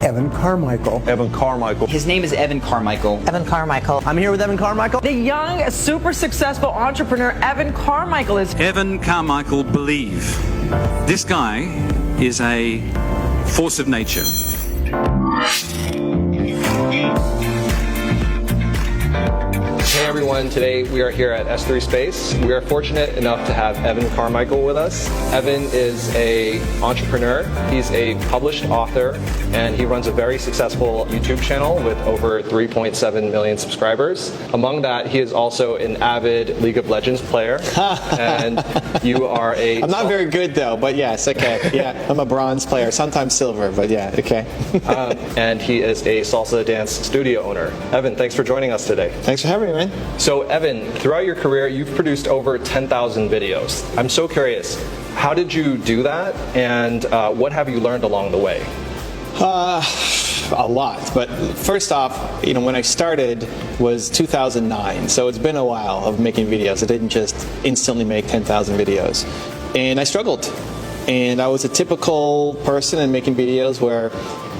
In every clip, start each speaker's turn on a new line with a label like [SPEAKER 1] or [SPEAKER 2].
[SPEAKER 1] Evan Carmichael.
[SPEAKER 2] Evan Carmichael.
[SPEAKER 3] His name is Evan Carmichael.
[SPEAKER 4] Evan Carmichael.
[SPEAKER 1] I'm here with Evan Carmichael.
[SPEAKER 5] The young, super successful entrepreneur Evan Carmichael is.
[SPEAKER 6] Evan Carmichael, believe. This guy is a force of nature.
[SPEAKER 7] Hey everyone, today we are here at S3 Space. We are fortunate enough to have Evan Carmichael with us. Evan is an entrepreneur, he's a published author, and he runs a very successful YouTube channel with over 3.7 million subscribers. Among that, he is also an avid League of Legends player, and you are a...
[SPEAKER 8] I'm not very good though, but yes, okay. Yeah, I'm a bronze player, sometimes silver, but yeah, okay.
[SPEAKER 7] And he is a salsa dance studio owner. Evan, thanks for joining us today.
[SPEAKER 8] Thanks for having me, man.
[SPEAKER 7] So Evan, throughout your career, you've produced over 10,000 videos. I'm so curious, how did you do that, and what have you learned along the way?
[SPEAKER 8] A lot, but first off, when I started was 2009, so it's been a while of making videos. I didn't just instantly make 10,000 videos, and I struggled. And I was a typical person in making videos where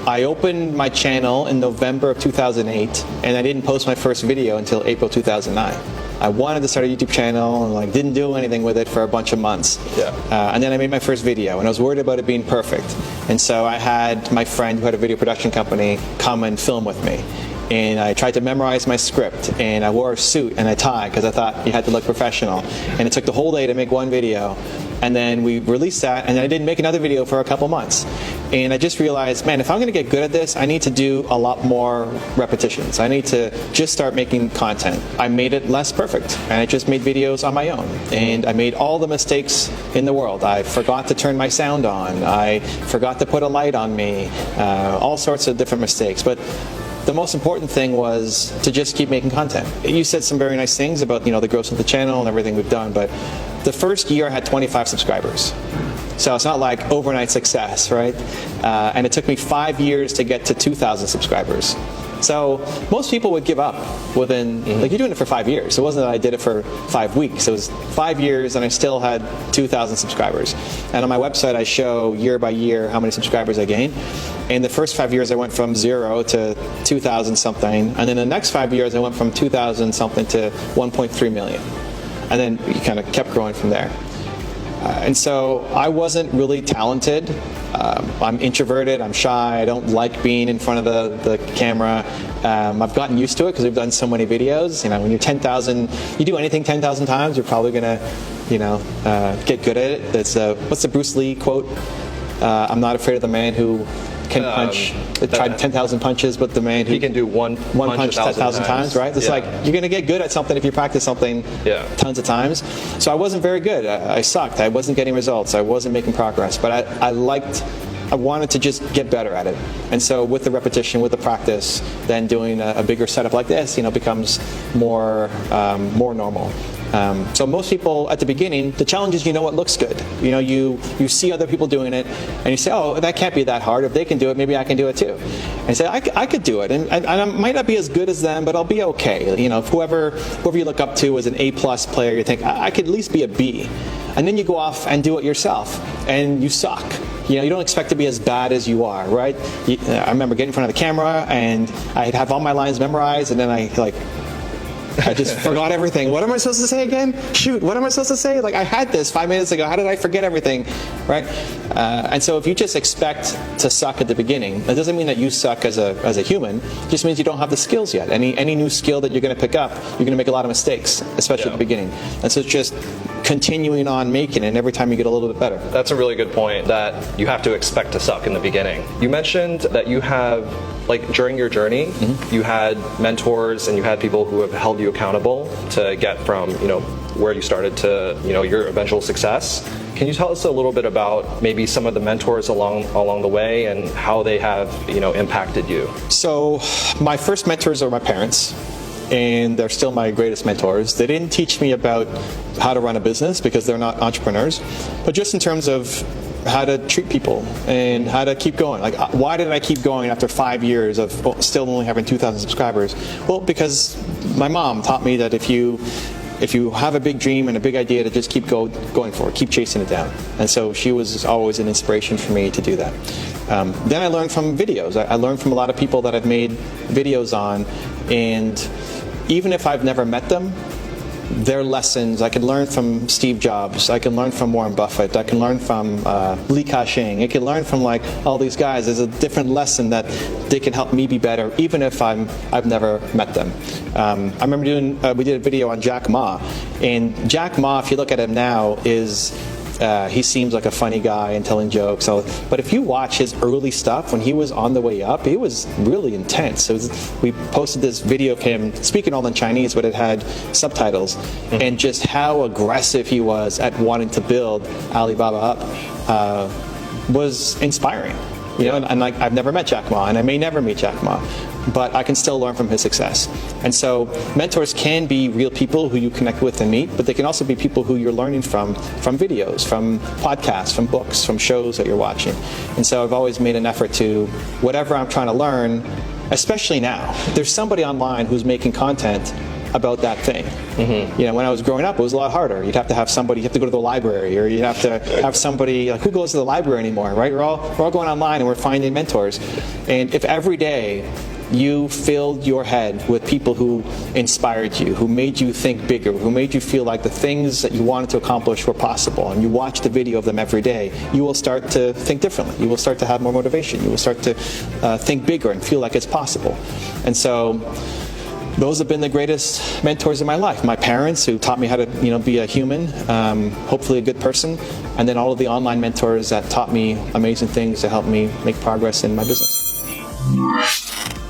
[SPEAKER 8] I opened my channel in November of 2008, and I didn't post my first video until April 2009. I wanted to start a YouTube channel and didn't do anything with it for a bunch of months.
[SPEAKER 7] Yeah.
[SPEAKER 8] And then I made my first video, and I was worried about it being perfect. And so I had my friend who had a video production company come and film with me. And I tried to memorize my script, and I wore a suit and a tie because I thought you had to look professional. And it took the whole day to make one video. And then we released that, and then I didn't make another video for a couple months. And I just realized, man, if I'm going to get good at this, I need to do a lot more repetitions. I need to just start making content. I made it less perfect, and I just made videos on my own. And I made all the mistakes in the world. I forgot to turn my sound on. I forgot to put a light on me. All sorts of different mistakes. But the most important thing was to just keep making content. You said some very nice things about the growth of the channel and everything we've done, but the first year I had 25 subscribers. So it's not like overnight success, right? And it took me 5 years to get to 2,000 subscribers. So most people would give up within, you're doing it for 5 years. It wasn't that I did it for 5 weeks. It was 5 years and I still had 2,000 subscribers. And on my website I show year by year how many subscribers I gained. In the first 5 years I went from 0 to 2,000 something. And then the next 5 years I went from 2,000 something to 1.3 million. And then you kind of kept growing from there. And so I wasn't really talented. I'm introverted, I'm shy, I don't like being in front of the camera. I've gotten used to it because we've done so many videos. When you're 10,000, you do anything 10,000 times, you're probably going to, get good at it. It's what's the Bruce Lee quote? I'm not afraid of the man who can punch, tried 10,000 punches, but the man who
[SPEAKER 7] he can do one
[SPEAKER 8] punch 10,000 times, right? It's like you're going to get good at something if you practice something tons of times. So I wasn't very good. I sucked. I wasn't getting results. I wasn't making progress. But I wanted to just get better at it. And so with the repetition, with the practice, then doing a bigger setup like this, becomes more normal. So most people at the beginning, the challenge is what looks good. You see other people doing it, and you say, oh, that can't be that hard. If they can do it, maybe I can do it too. And you say, I could do it, and I might not be as good as them, but I'll be okay. If whoever you look up to is an A+ player, you think, I could at least be a B. And then you go off and do it yourself, and you suck. You don't expect to be as bad as you are, right? I remember getting in front of the camera, and I'd have all my lines memorized, and then I just forgot everything. What am I supposed to say again? Shoot, what am I supposed to say? I had this 5 minutes ago. How did I forget everything? Right? And so if you just expect to suck at the beginning, that doesn't mean that you suck as a human. It just means you don't have the skills yet. Any new skill that you're going to pick up, you're going to make a lot of mistakes, especially at the beginning. And so it's just continuing on making it, and every time you get a little bit better.
[SPEAKER 7] That's a really good point, that you have to expect to suck in the beginning. You mentioned that you have, during your journey, you had mentors and you had people who have held you accountable to get from, where you started to, your eventual success. Can you tell us a little bit about maybe some of the mentors along the way and how they have, impacted you? So
[SPEAKER 8] my first mentors are my parents. And they're still my greatest mentors. They didn't teach me about how to run a business because they're not entrepreneurs, but just in terms of how to treat people and how to keep going. Why did I keep going after 5 years of still only having 2,000 subscribers? Well, because my mom taught me that if you if you have a big dream and a big idea, to just keep going for it, keep chasing it down. And so she was always an inspiration for me to do that. Then I learned from videos. I learned from a lot of people that I've made videos on, and even if I've never met them, their lessons, I can learn from Steve Jobs, I can learn from Warren Buffett, I can learn from Li Ka-shing, I can learn from like all these guys. There's a different lesson that they can help me be better, even if I've never met them. I remember we did a video on Jack Ma, and Jack Ma, if you look at him now, he seems like a funny guy and telling jokes. But if you watch his early stuff when he was on the way up, it was really intense. We posted this video of him speaking all in Chinese, but it had subtitles, and just how aggressive he was at wanting to build Alibaba up was inspiring. You know, and like, I've never met Jack Ma, and I may never meet Jack Ma, but I can still learn from his success. And so mentors can be real people who you connect with and meet, but they can also be people who you're learning from videos, from podcasts, from books, from shows that you're watching. And so I've always made an effort to, whatever I'm trying to learn, especially now, there's somebody online who's making content about that thing. You know, when I was growing up, it was a lot harder. You'd have to have somebody, you have to go to the library, or you'd have to have somebody, like, who goes to the library anymore, right? We're all going online and we're finding mentors. And if every day you filled your head with people who inspired you, who made you think bigger, who made you feel like the things that you wanted to accomplish were possible, and you watch the video of them every day, you will start to think differently. You will start to have more motivation. You will start to think bigger and feel like it's possible. And so those have been the greatest mentors in my life. My parents, who taught me how to, be a human, hopefully a good person, and then all of the online mentors that taught me amazing things to help me make progress in my business.